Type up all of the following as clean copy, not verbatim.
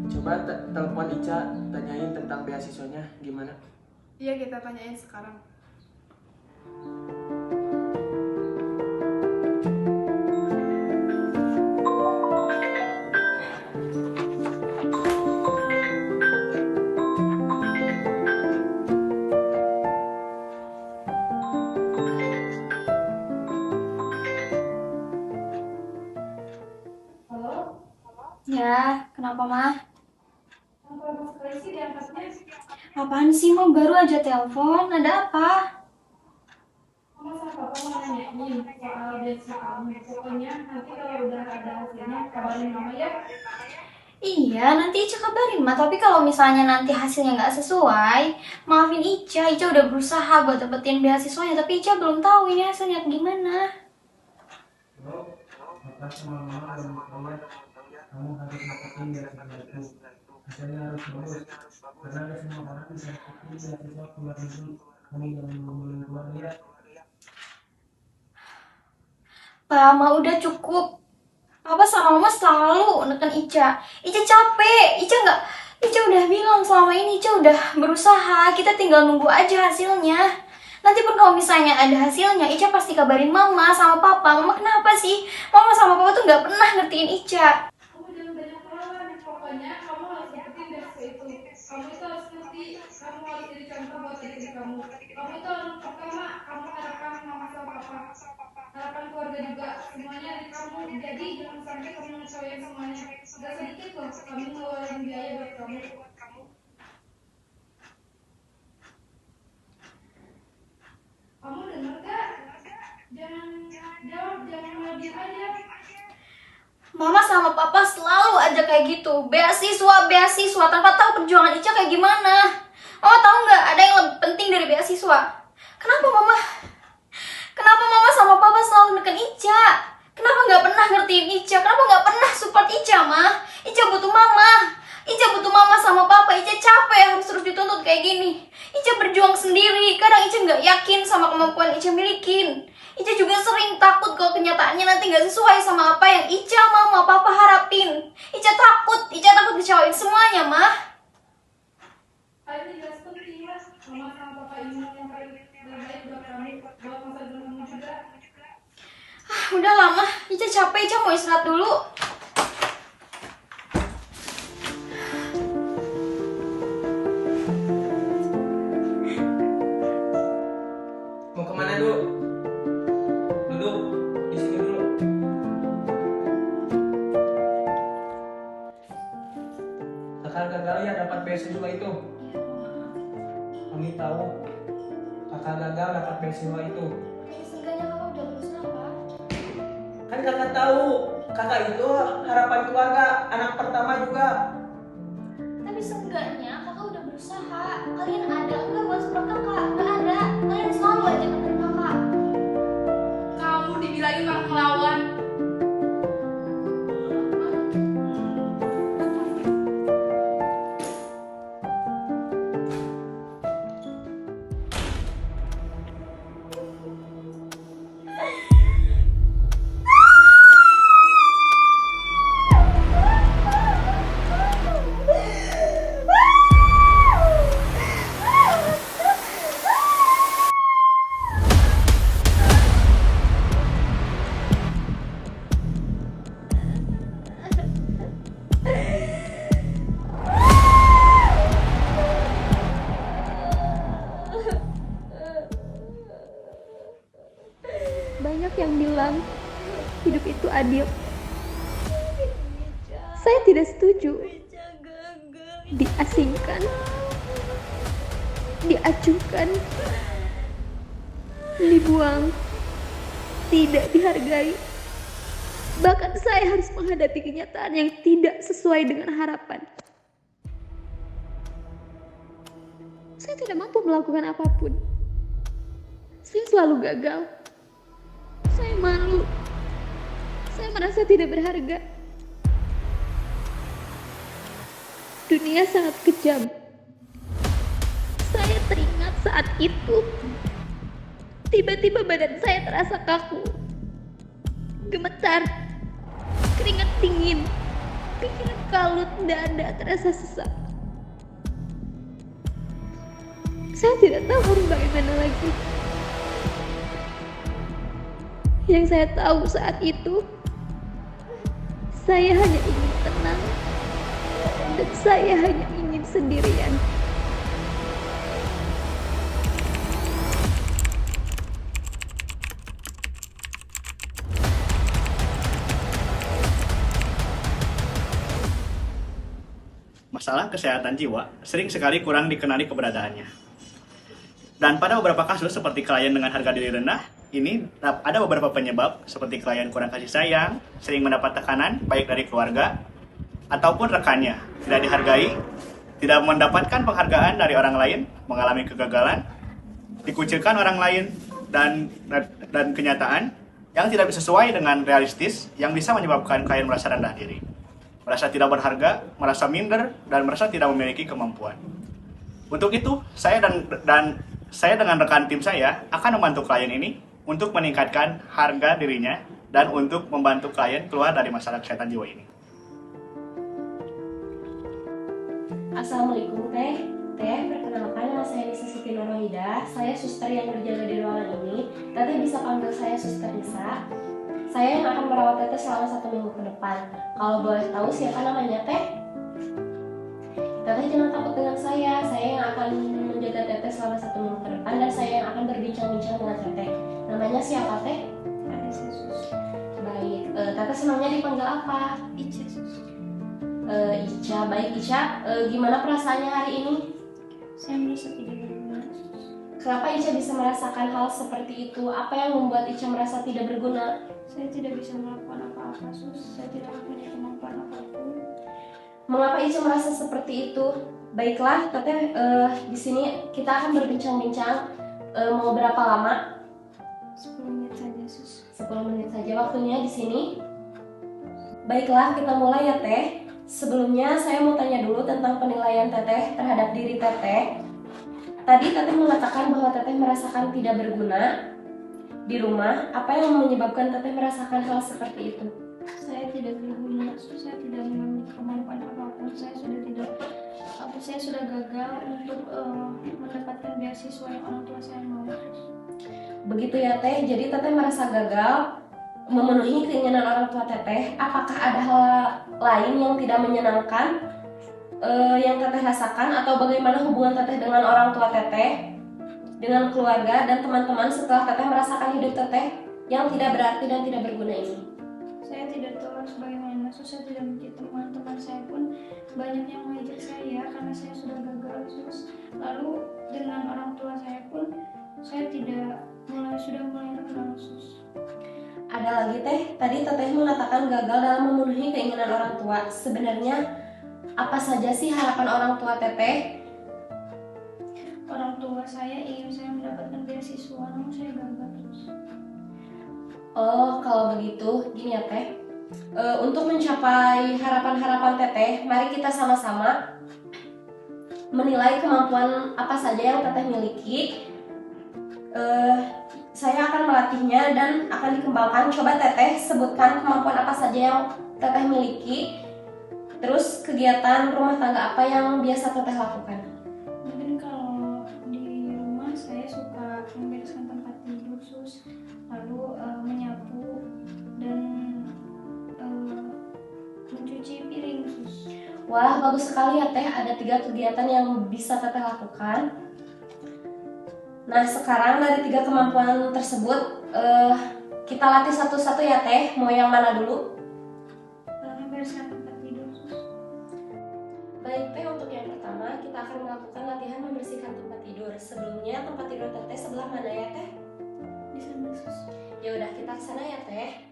Coba telepon Ica, tanyain tentang beasiswanya gimana. Iya, kita tanyain sekarang. Halo, Ya, kenapa mah? kenapa lama sekali sih diangkatnya? Apaan sih mau baru aja telepon? Ada apa? Mama sama papa mau nanyain soal beasiswa kamu. Pokoknya nanti kalau udah ada hasilnya kabarin mama ya. Iya, nanti Ica kabarin mah. Tapi kalau misalnya nanti hasilnya nggak sesuai, maafin Ica. Ica udah berusaha buat dapetin beasiswanya, tapi Ica belum tahu ini hasilnya gimana. Lo, papa sama mama belum lihat kamu harus dapetin beasiswa itu. Hasilnya harus bagus. Karena ada semua orang bisa dapetin beasiswa keluar negeri. Kamu jangan ngomongin keluar ya. Pak, mah udah cukup. Papa sama mama selalu neken Ica. Ica capek. Ica udah bilang selama ini Ica udah berusaha. Kita tinggal nunggu aja hasilnya. Nanti pun kalau misalnya ada hasilnya, Ica pasti kabarin mama sama papa. Mama kenapa sih? Mama sama papa tuh nggak pernah ngertiin Ica. Kamu jangan banyak lawan. Pokoknya kamu harus dapetin beasiswa itu. Kamu itu harus ngerti. Kamu harus jadi contoh buat adik kamu. Kamu itu orang pertama. Kamu harapan mama sama papa. Harapan keluarga juga. Semuanya dari kamu. Jadi jangan sampai kamu ngecewain semuanya. Gak sedikit loh kami ngeluarin biaya buat kamu. Kamu denger gak? Jangan jawab, jangan malah diem aja. Mama sama papa selalu aja kayak gitu. Beasiswa tanpa tahu perjuangan Ica kayak gimana. Mama tahu nggak ada yang lebih penting dari beasiswa? Kenapa mama? Kenapa mama sama papa selalu neken Ica? Kenapa nggak pernah ngertiin Ica? Kenapa nggak pernah support Ica, mah? Ica butuh mama. Ica butuh mama sama papa. Ica capek harus terus dituntut kayak gini. Ica berjuang sendiri. Kadang Ica nggak yakin sama kemampuan Ica milikin. Ica juga sering takut kalau kenyataannya nanti nggak sesuai sama apa yang Ica, mama, papa harapin. Ica takut kecewain semuanya, mah. Hal ini jelas penting mas. Mama sama papa ingin yang terbaik buat kamu, buat masa depan kamu juga. Udah lama, Ica capek, Ica mau istirahat dulu. Mau kemana dulu? Duduk di sini dulu. Kakak gagal ya dapat beasiswa itu. Kami tahu kakak gagal dapat beasiswa itu. Seenggaknya kakak udah berusaha, Pak. Kan kakak tahu kakak itu harapan keluarga, anak pertama juga. Tapi seenggaknya kakak udah berusaha. Kalian ada enggak buat support kakak? Nggak ada. Kalian selalu aja neken kakak. Kamu dibilangin malah ngelawan. Banyak yang bilang hidup itu adil. Saya tidak setuju. Diasingkan, diacuhkan, dibuang, tidak dihargai. Bahkan saya harus menghadapi kenyataan yang tidak sesuai dengan harapan. Saya tidak mampu melakukan apapun. Saya selalu gagal. Saya malu. Saya merasa tidak berharga. Dunia sangat kejam. Saya teringat saat itu. Tiba-tiba badan saya terasa kaku. Gemetar. Keringat dingin. Pikiran kalut, dada terasa sesak. Saya tidak tahu harus bagaimana lagi. Yang saya tahu saat itu, saya hanya ingin tenang dan saya hanya ingin sendirian. Masalah kesehatan jiwa sering sekali kurang dikenali keberadaannya. Dan pada beberapa kasus seperti klien dengan harga diri rendah, ini ada beberapa penyebab seperti klien kurang kasih sayang, sering mendapat tekanan baik dari keluarga ataupun rekannya, tidak dihargai, tidak mendapatkan penghargaan dari orang lain, mengalami kegagalan, dikucilkan orang lain, dan kenyataan yang tidak sesuai dengan realistis yang bisa menyebabkan klien merasa rendah diri, merasa tidak berharga, merasa minder, dan merasa tidak memiliki kemampuan. Untuk itu, saya dengan rekan tim saya akan membantu klien ini untuk meningkatkan harga dirinya dan untuk membantu klien keluar dari masalah kesehatan jiwa ini. Assalamualaikum Teh. Perkenalkan, nama saya Nisa Siti Nurwahida. Saya suster yang berjaga di ruangan ini. Teteh bisa panggil saya Suster Nisa. Saya yang akan merawat Teteh selama 1 minggu ke depan. Kalau boleh tahu siapa namanya Teh? Teteh jangan takut dengan saya yang akan menjaga Teteh selama 1 minggu ke depan dan saya yang akan berbincang-bincang dengan Teteh. Namanya siapa Teh? Baik, Teteh senangnya dipanggil apa? Ica, Sus. Ica, baik Ica. Gimana perasaannya hari ini? Saya merasa tidak berguna. Kenapa Ica bisa merasakan hal seperti itu? Apa yang membuat Ica merasa tidak berguna? Saya tidak bisa melakukan apa-apa, Sus. Saya tidak punya kemampuan apapun. Mengapa Ica merasa seperti itu? Baiklah, Teteh, di sini kita akan berbincang-bincang. Mau berapa lama? 10 menit saja, Sus. 10 menit saja waktunya di sini. Baiklah, kita mulai ya Teh. Sebelumnya saya mau tanya dulu tentang penilaian Teteh terhadap diri Teteh. Tadi Teteh mengatakan bahwa Teteh merasakan tidak berguna di rumah. Apa yang menyebabkan Teteh merasakan hal seperti itu? Saya tidak berguna, Sus. Saya tidak memiliki kemampuan apapun. Saya sudah gagal untuk mendapatkan beasiswa yang orang tua saya mau. Begitu ya Teh, jadi Teteh merasa gagal memenuhi keinginan orang tua Teteh. Apakah ada hal lain yang tidak menyenangkan yang Teteh rasakan, atau bagaimana hubungan Teteh dengan orang tua Teteh, dengan keluarga dan teman-teman setelah Teteh merasakan hidup Teteh yang tidak berarti dan tidak berguna ini? Saya tidak tahu harus bagaimana, Sus. Saya tidak memiliki teman saya pun banyak yang mengejek saya karena saya sudah gagal, Sus. Lalu dengan orang tua saya pun saya sudah mulai rendah, Sus. Ada lagi Teh, tadi Teteh mengatakan gagal dalam memenuhi keinginan orang tua. Sebenarnya apa saja sih harapan orang tua Teteh? Orang tua saya ingin saya mendapatkan beasiswa, namun saya gagal, Sus. Oh, kalau begitu, gini ya Teh. Untuk mencapai harapan-harapan Teteh, mari kita sama-sama menilai kemampuan apa saja yang Teteh miliki. Saya akan melatihnya dan akan dikembangkan. Coba Teteh sebutkan kemampuan apa saja yang Teteh miliki. Terus kegiatan rumah tangga apa yang biasa Teteh lakukan? Mungkin kalau di rumah saya suka membereskan tempat tidur, Sus. Lalu menyapu dan mencuci piring, Sus. Wah, bagus sekali ya Teh, ada 3 kegiatan yang bisa Teteh lakukan. Nah, sekarang dari 3 kemampuan tersebut kita latih satu-satu ya Teh. Mau yang mana dulu? Membereskan tempat tidur, Sus. Baik Teh, untuk yang pertama kita akan melakukan latihan membersihkan tempat tidur. Sebelumnya tempat tidur Teteh sebelah mana ya Teh? Di sana, Sus. Ya udah, kita ke sana ya Teh.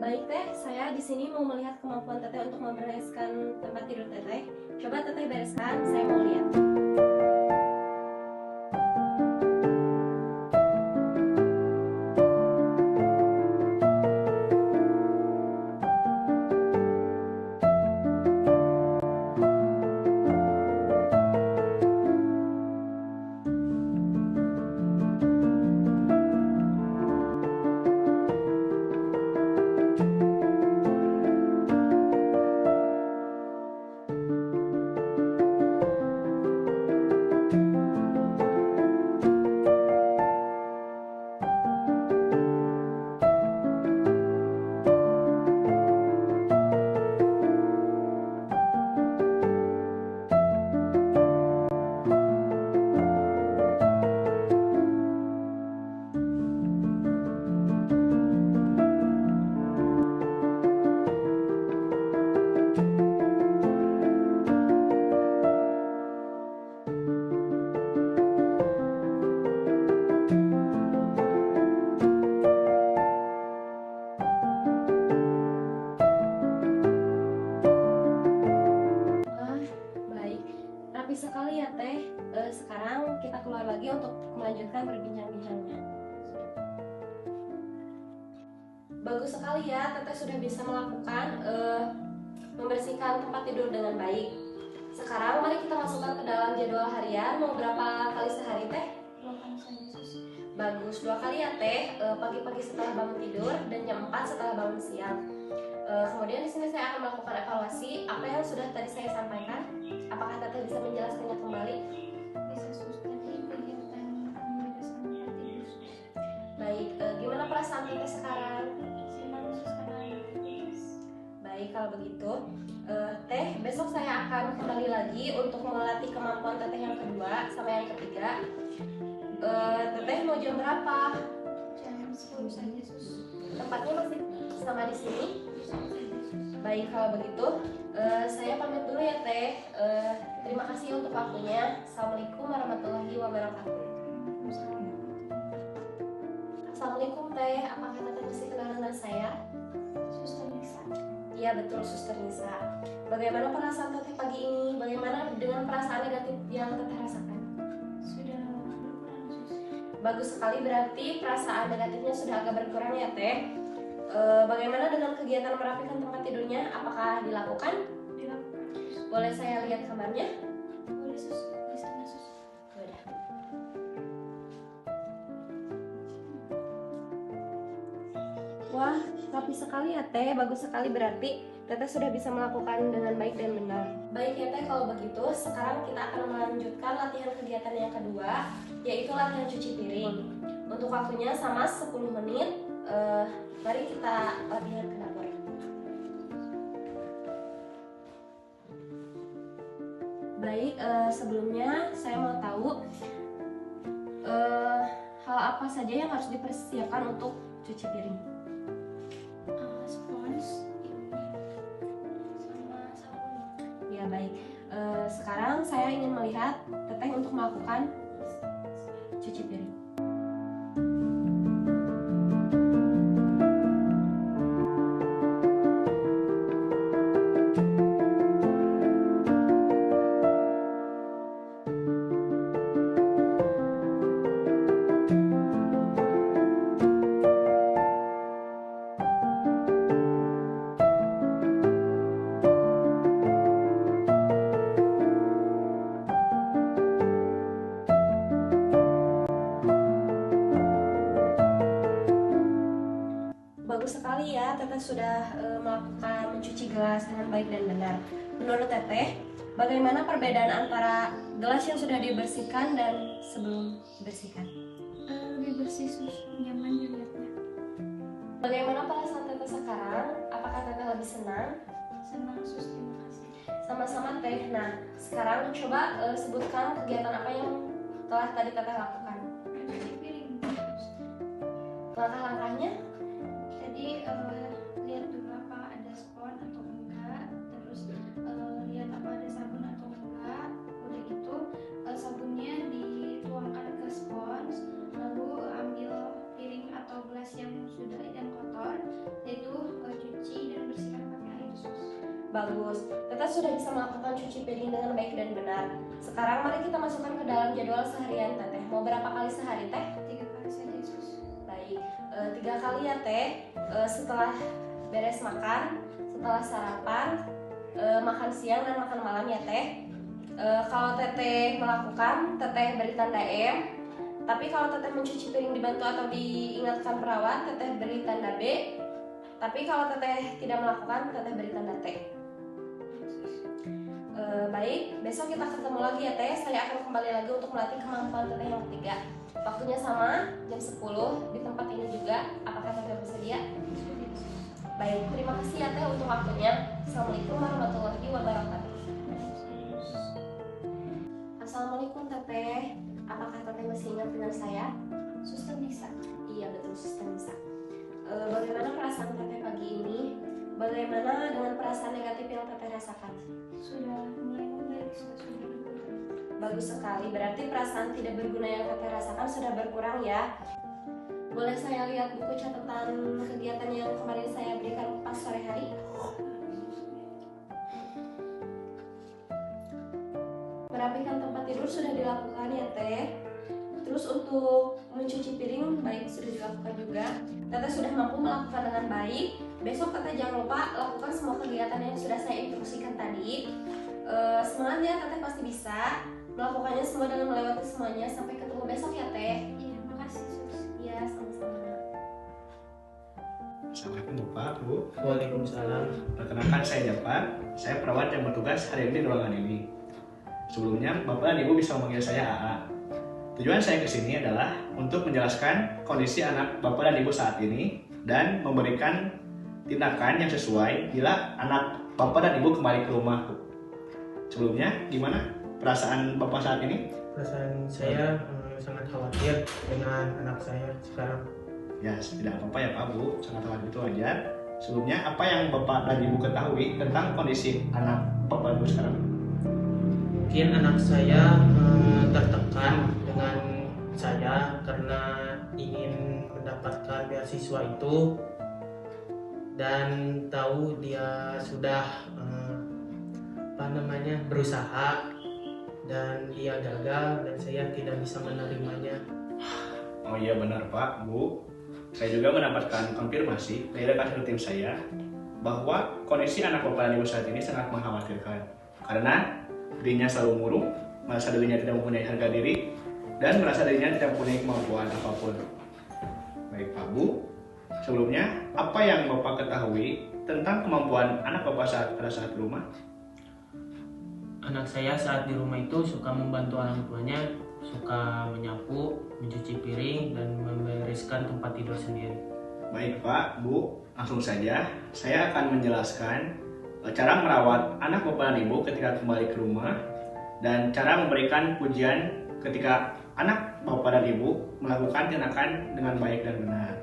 Baik Teh, saya di sini mau melihat kemampuan Teteh untuk membereskan tempat tidur Teteh. Coba Teteh bereskan, saya mau lihat. Bagus sekali ya, Teteh sudah bisa melakukan membersihkan tempat tidur dengan baik. Sekarang mari kita masukkan ke dalam jadwal harian. Mau berapa kali sehari Teh? 2 kali saja sus. Bagus, 2 kali ya Teh, pagi-pagi setelah bangun tidur dan jam 4 setelah bangun siang. Kemudian di sini saya akan melakukan evaluasi apa yang sudah tadi saya sampaikan. Apakah Teteh bisa menjelaskannya kembali? Bisa sus, tadi kegiatan membereskan tempat tidur sus. Baik, gimana perasaan Teteh sekarang? Senang sus karena ada tugas. Baik, kalau begitu Teh, besok saya akan kembali lagi untuk melatih kemampuan Teteh yang kedua sama yang ketiga. Teteh mau jam berapa? Jam 10 saja sus. Tempatnya masih sama di sini? Sama saja sus. Baik, kalau begitu saya pamit dulu ya Teh. Terima kasih untuk waktunya. Assalamualaikum warahmatullahi wabarakatuh. Assalamualaikum Teh, apakah Teteh masih kenal dengan saya? Suster Nisa. Iya betul, Suster Nisa. Bagaimana perasaan Teteh pagi ini? Bagaimana dengan perasaan negatif yang Teteh rasakan? Sudah berkurang sus. Bagus sekali, berarti perasaan negatifnya sudah agak berkurang ya Teh. Bagaimana dengan kegiatan merapikan tempat tidurnya? Apakah dilakukan? Dilakukan sus. Boleh saya lihat kamarnya? Boleh sus, di sana sus. Yaudah. Wah, rapi sekali ya Teh, bagus sekali, berarti Teteh sudah bisa melakukan dengan baik dan benar. Baik ya Teh, kalau begitu sekarang kita akan melanjutkan latihan kegiatan yang kedua, yaitu latihan cuci piring. Untuk waktunya sama 10 menit. Mari kita latihan ke dapur. Baik, sebelumnya saya mau tahu hal apa saja yang harus dipersiapkan untuk cuci piring. Spons ini sama sabun. Ya baik, sekarang saya ingin melihat Teteh untuk melakukan cuci piring. Bagus sekali ya, Teteh sudah melakukan mencuci gelas dengan baik dan benar. Menurut Teteh, bagaimana perbedaan antara gelas yang sudah dibersihkan dan sebelum dibersihkan? Lebih bersih sus, nyaman dilihatnya. Bagaimana perasaan Teteh sekarang? Apakah Teteh lebih senang? Senang sus, terima kasih. Sama-sama Teh. Nah, sekarang coba sebutkan kegiatan apa yang telah tadi Teteh lakukan. Cuci piring sus. Langkah-langkahnya? Tadi lihat dulu apa ada spons atau enggak, terus lihat apa ada sabun atau enggak. Udah gitu sabunnya dituangkan ke spons, lalu ambil piring atau gelas yang sudah dan kotor, yaitu cuci dan bersihkan pakai air sus. Bagus, Teteh sudah bisa melakukan cuci piring dengan baik dan benar. Sekarang mari kita masukkan ke dalam jadwal seharian Teteh. Mau berapa kali sehari Teh? 3 kali saja sus. Baik, 3 kali ya Teh. Setelah beres makan, setelah sarapan, makan siang dan makan malam ya Teh. Kalau Teteh melakukan, Teteh beri tanda M. Tapi kalau Teteh mencuci piring dibantu atau diingatkan perawat, Teteh beri tanda B. Tapi kalau Teteh tidak melakukan, Teteh beri tanda T. Baik, besok kita ketemu lagi ya Teh. Saya akan kembali lagi untuk melatih kemampuan Teteh yang ketiga. Waktunya sama, jam 10 di tempat ini juga. Apakah Teteh bersedia? Baik, terima kasih ya Teh untuk waktunya. Assalamualaikum warahmatullahi wabarakatuh. Assalamualaikum Teteh. Apakah Teteh masih ingat dengan saya? Suster Nisa. Iya betul, Suster Nisa. Bagaimana perasaan Teteh pagi ini? Bagaimana dengan perasaan negatif yang Teteh rasakan? Sudah mulai membaik, sudah berkurang. Bagus sekali, berarti perasaan tidak berguna yang Teteh rasakan sudah berkurang ya. Boleh saya lihat buku catatan kegiatan yang kemarin saya berikan pas sore hari? Merapikan tempat tidur sudah dilakukan ya Teh. Terus untuk mencuci piring baik sudah dilakukan juga. Teteh sudah mampu melakukan dengan baik. Besok Teteh jangan lupa lakukan semua kegiatan yang sudah saya instruksikan tadi. Semangat ya, Teteh pasti bisa melakukannya semua dengan melewati semuanya. Sampai ketemu besok ya Teh. Iya, makasih Sus. Iya, sama-sama. Assalamualaikum Bapak, Bu. Waalaikumsalam. Perkenalkan saya Japar, saya perawat yang bertugas hari ini di ruangan ini. Sebelumnya, Bapak dan Ibu bisa memanggil saya AA. Tujuan saya ke sini adalah untuk menjelaskan kondisi anak Bapak dan Ibu saat ini dan memberikan tindakan yang sesuai bila anak Bapak dan Ibu kembali ke rumah. Sebelumnya, gimana perasaan Bapak saat ini? Perasaan saya sangat khawatir dengan anak saya sekarang. Ya, tidak apa-apa ya Pak, Bu, sangat khawatir itu wajar. Sebelumnya, apa yang Bapak dan Ibu ketahui tentang kondisi anak Bapak dan Ibu sekarang? Mungkin anak saya tertekan dengan saya karena ingin mendapatkan beasiswa itu dan tahu dia sudah berusaha dan dia gagal dan saya tidak bisa menerimanya. Oh iya benar Pak, Bu. Saya juga mendapatkan konfirmasi dari rekan tim saya bahwa kondisi anak Bapak dan Ibu saat ini sangat mengkhawatirkan karena dirinya selalu murung, merasa dirinya tidak mempunyai harga diri, dan merasa dirinya tidak mempunyai kemampuan apapun. Baik Pak, Bu, sebelumnya apa yang Bapak ketahui tentang kemampuan anak Bapak pada saat di rumah? Anak saya saat di rumah itu suka membantu orang tuanya, suka menyapu, mencuci piring, dan membereskan tempat tidur sendiri. Baik Pak, Bu, langsung saja saya akan menjelaskan cara merawat anak Bapak dan Ibu ketika kembali ke rumah dan cara memberikan pujian ketika anak Bapak dan Ibu melakukan tindakan dengan baik dan benar.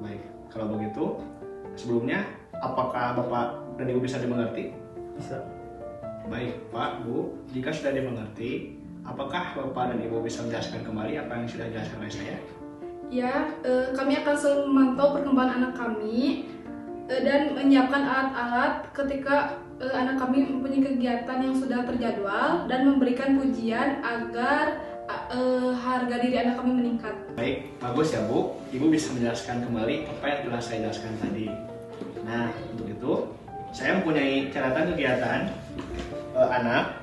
Baik, kalau begitu sebelumnya apakah Bapak dan Ibu bisa dimengerti? Bisa. Baik Pak, Bu, jika sudah dimengerti, apakah Bapak dan Ibu bisa menjelaskan kembali apa yang sudah dijelaskan oleh saya? Ya, kami akan selalu memantau perkembangan anak kami dan menyiapkan alat-alat ketika anak kami mempunyai kegiatan yang sudah terjadwal dan memberikan pujian agar harga diri anak kami meningkat. Baik, bagus ya Bu. Ibu bisa menjelaskan kembali apa yang telah saya jelaskan tadi. Nah, untuk itu saya mempunyai catatan kegiatan anak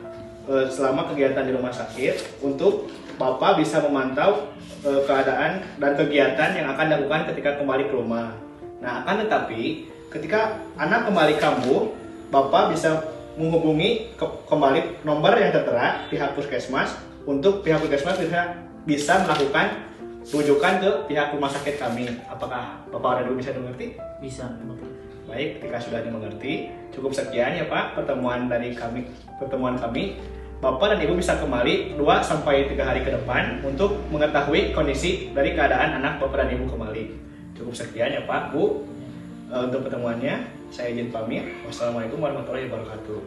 selama kegiatan di rumah sakit untuk Bapak bisa memantau keadaan dan kegiatan yang akan dilakukan ketika kembali ke rumah. Nah, akan tetapi ketika anak kembali kambuh, Bapak bisa menghubungi kembali nomor yang tertera pihak puskesmas untuk pihak puskesmas bisa melakukan rujukan ke pihak rumah sakit kami. Apakah Bapak dan Ibu bisa dimengerti? Bisa. Baik, ketika sudah dimengerti, cukup sekian ya Pak pertemuan kami. Bapak dan Ibu bisa kembali 2-3 hari ke depan untuk mengetahui kondisi dari keadaan anak Bapak dan Ibu kembali. Cukup sekian ya Pak, Bu. Untuk pertemuannya, saya izin pamit. Wassalamualaikum warahmatullahi wabarakatuh.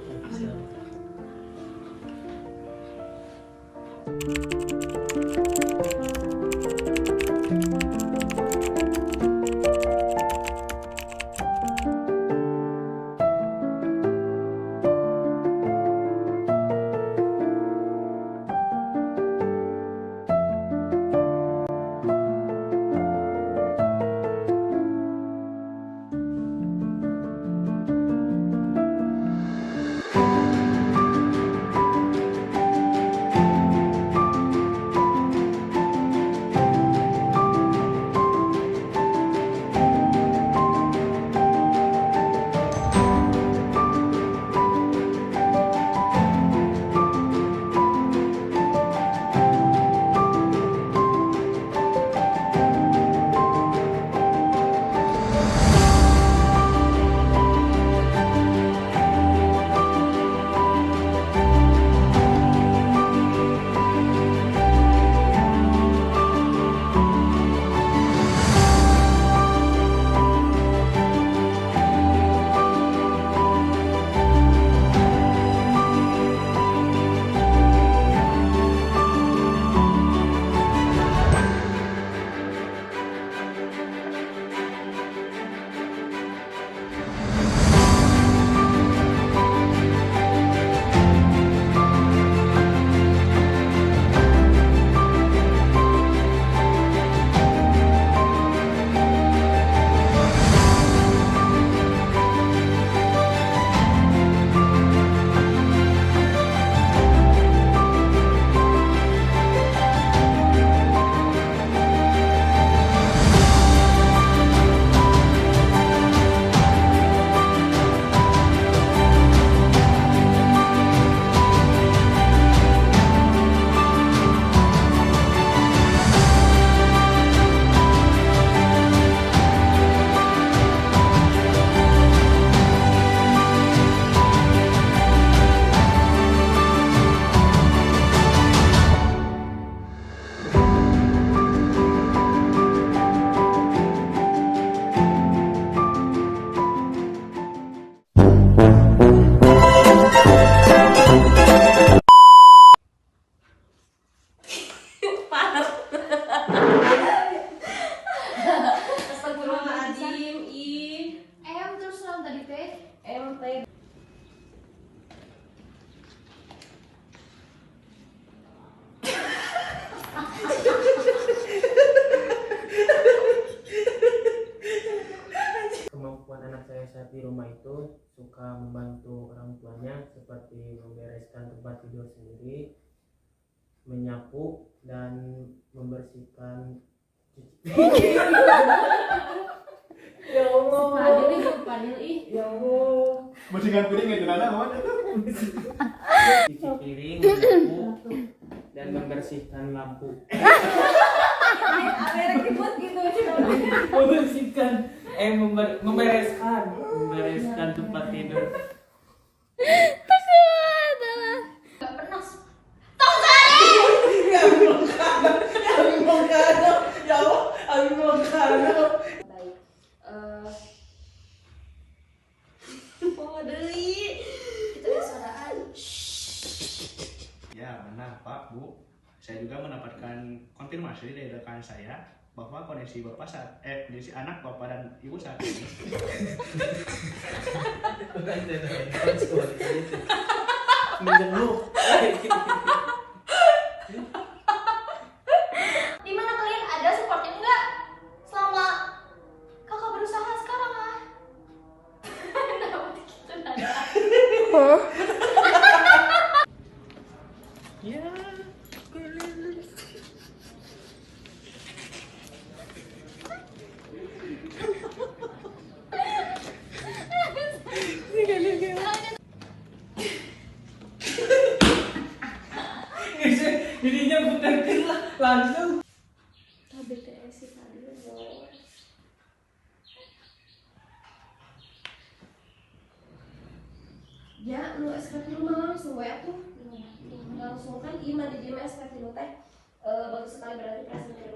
saya saat di rumah itu suka membantu orang tuanya seperti membereskan tempat tidur sendiri, menyapu dan membersihkan Ya Allah. Padil ih, padil ih. ya Allah, Bersihkan piring itu nana kawan. cuci piring, menyapu dan membersihkan lampu. Membersihkan membereskan tempat tidur. Gak pernah. Baik. Oh, deui. Itu saudaraan. Ya benar Pak Bu, saya juga mendapatkan konfirmasi dari rekan saya bahwa kondisi kondisi anak bapak dan ibu saat ini Di mana kalian ada supportnya enggak? Selama kakak berusaha sekarang ah. Kenapa gitu nada? Jadinya bukan langsung. BTS sih padil loh. Ya, lu SKT lu mah langsung ya tuh. Langsung kan gimana di GMS SKT lu teh bagus sekali berarti presentasi